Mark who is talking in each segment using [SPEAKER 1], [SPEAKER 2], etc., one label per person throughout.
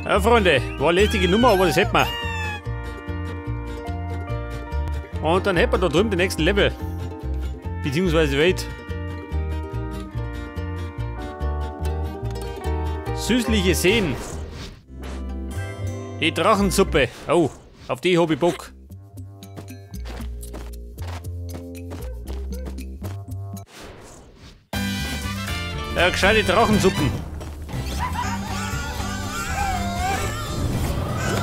[SPEAKER 1] Ja, Freunde, war eine lästige Nummer, aber das hätten wir. Und dann hätten wir da drüben den nächsten Level. Beziehungsweise Welt. Süßliche Seen. Die Drachensuppe. Oh, auf die hab ich Bock. Ja, gescheite Drachensuppen.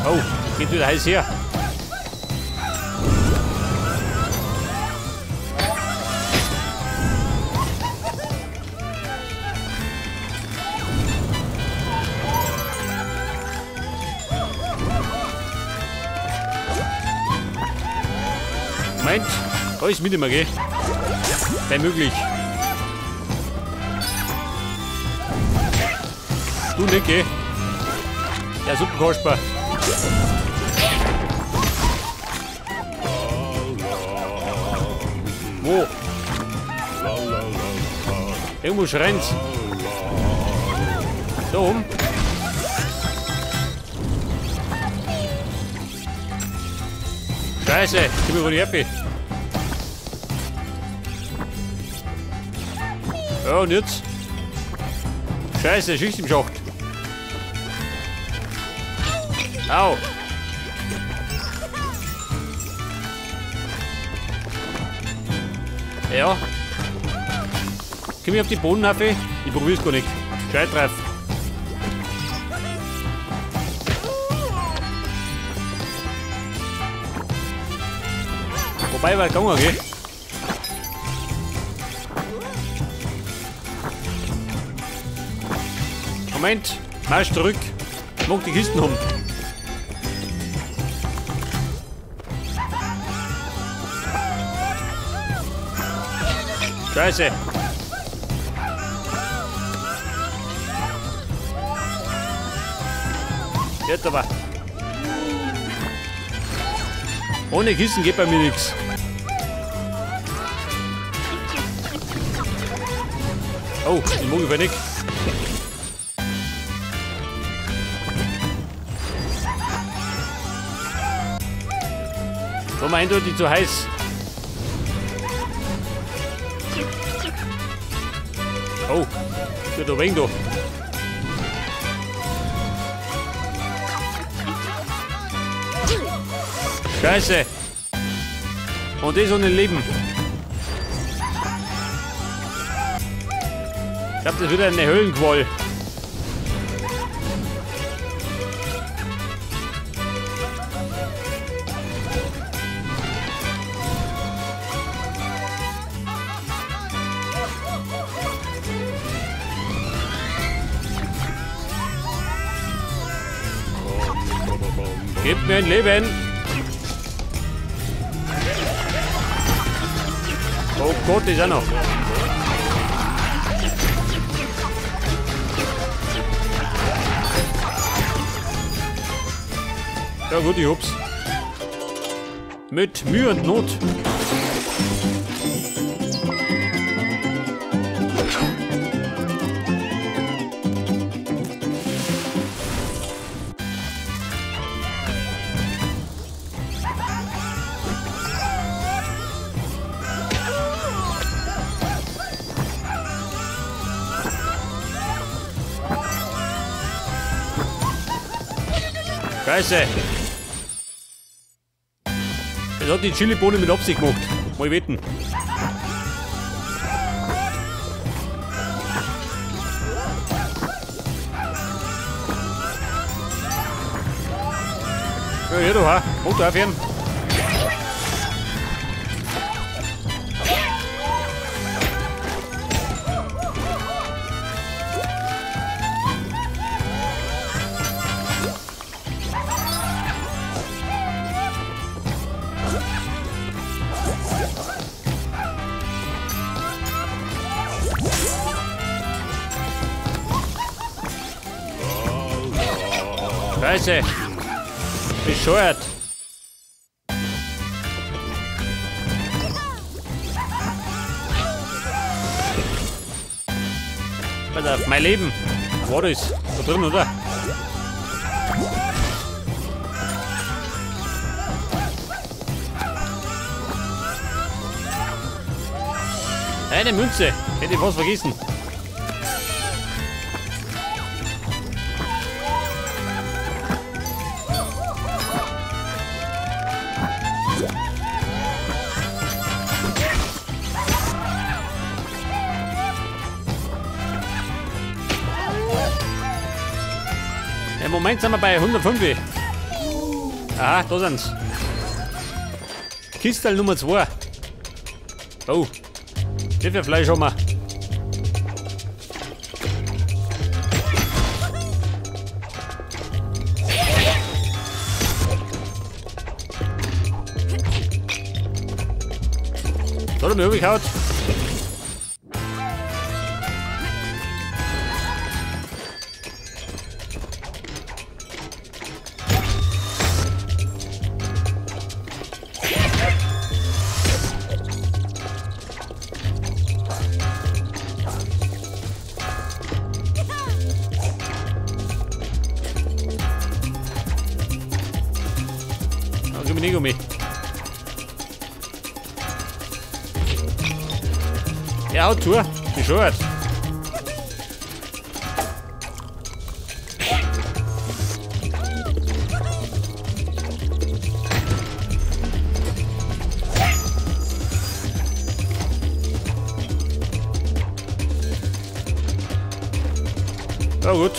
[SPEAKER 1] Oh, geht wieder heiß her. Meint, alles mit immer, gell? Kein möglich. Du nicht, gell? Der Suppenkasper. Wo? Irgendwo schreint's. Da oben. Scheiße, gib mir wohl die Äpfel. Ja, und jetzt? Scheiße, Schicht im Schacht. Au. Ja. Komm ich auf die Bodenhaffe? Ich probier's gar nicht. Gescheit drauf. Wobei war gegangen, gell? Moment, marsch zurück. Ich mag die Kisten haben. Scheiße. Jetzt aber. Ohne Kissen geht bei mir nichts. Oh, den mag ich aber nicht. War mir eindeutig zu heiß. Oh, wird ein wenig da. Scheiße. Und das ohne Leben. Ich glaube, das ist wieder eine Höhlenqual. Gebt mir ein Leben. Oh Gott, ist er noch. Ja gut, ich hab's. Mit Mühe und Not. Scheiße. Das hat die Chili-Bohne mit Absicht gemacht. Mal wetten. Ja, hier du, ha. Motor aufhören. Scheiße. Bescheuert. Pass auf, mein Leben. War das? Da drin, oder? Eine Münze. Hätte ich fast vergessen. Im Moment sind wir bei 105. Aha, da sind's. Kistel Nummer 2. Oh, das wäre Fleisch haben wir. Da hat er mich umgehauen. Gib mir nicht um mich. Ja, haut zu. Geschaut. Ja, gut.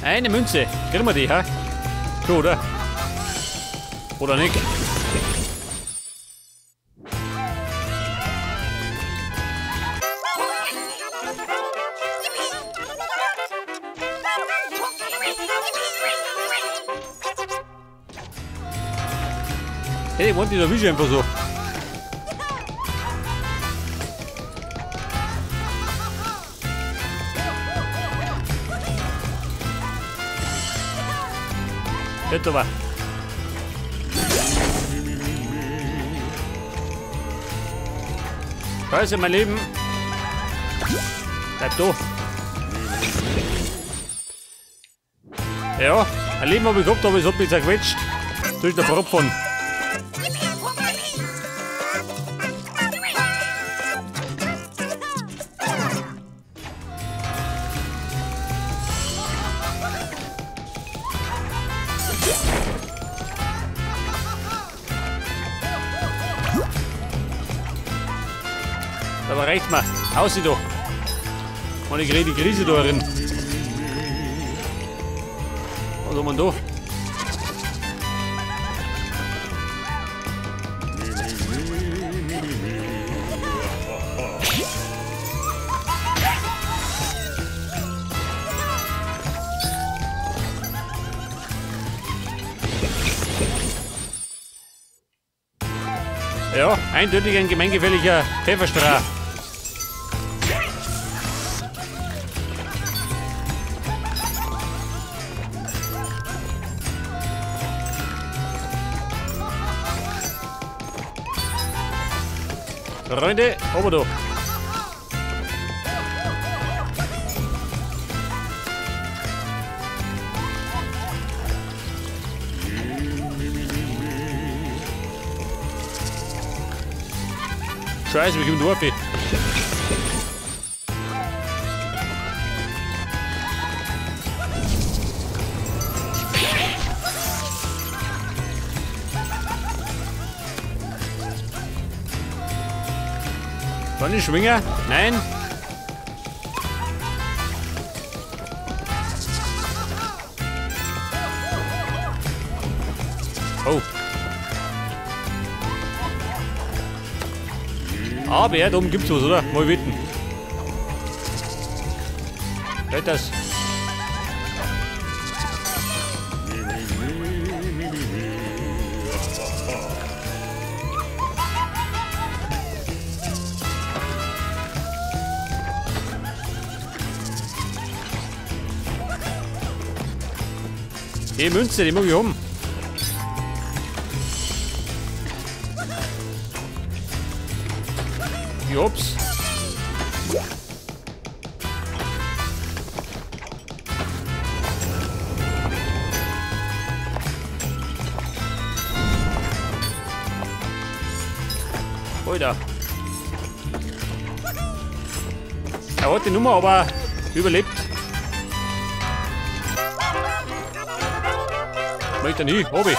[SPEAKER 1] Eine Münze. Kriegen wir die, ha? So, oder? Oder nicht? Hey, wollt ihr da Wische einfach so? Jetzt aber. Scheiße, mein Leben. Bleib da. Ja, ein Leben habe ich gehabt, aber es hat mich zerquetscht. Durch der Propfen. Aber reicht mal. Aus sie doch. Und ich kriege die Krise da drin. Was haben wir da? Ja, eindeutig ein gemeingefährlicher Pfefferstrah. Freunde, aber da. Scheiße, wir geben Dorf. Kann ich schwingen? Nein. Oh. Aber ja, da oben gibt's was, oder? Mal wetten. Hört das? Die Münze, die mag ich haben. Ich hab's. Alter. Er hat die Nummer aber überlebt. Möchte er nie, hab ich.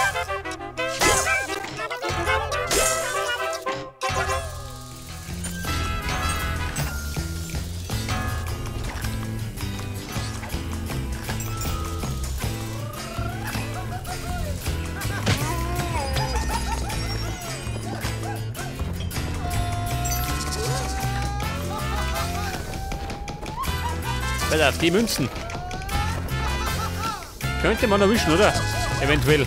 [SPEAKER 1] Pass auf, die Münzen. Könnte man erwischen, oder? Eventuell.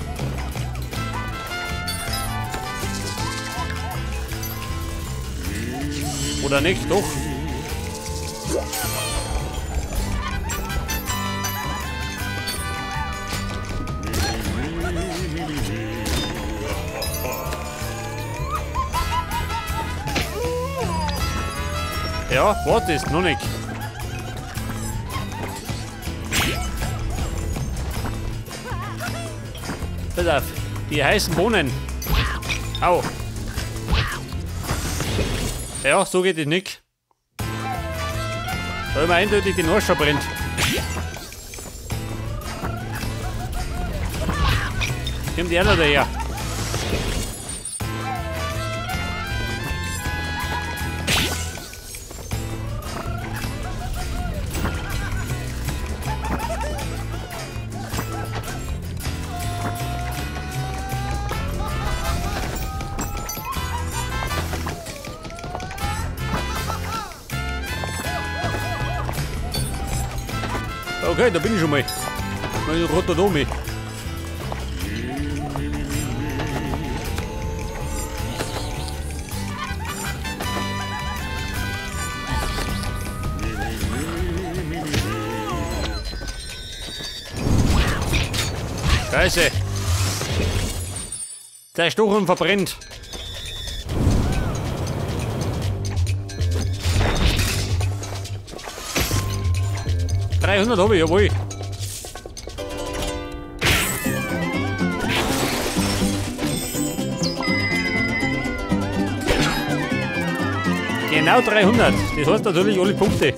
[SPEAKER 1] Oder nicht, doch. Ja, warte, ist noch nicht. Pass auf, die heißen Bohnen. Au. Ja, so geht es nicht. Weil mir eindeutig die Nase brennt. Nimm die anderen daher. Okay, da bin ich schon mal. Mein Rotterdam. Scheiße. Zerstochen verbrennt. $300 habe ich, jawohl. Genau 300. Das heißt natürlich alle Punkte.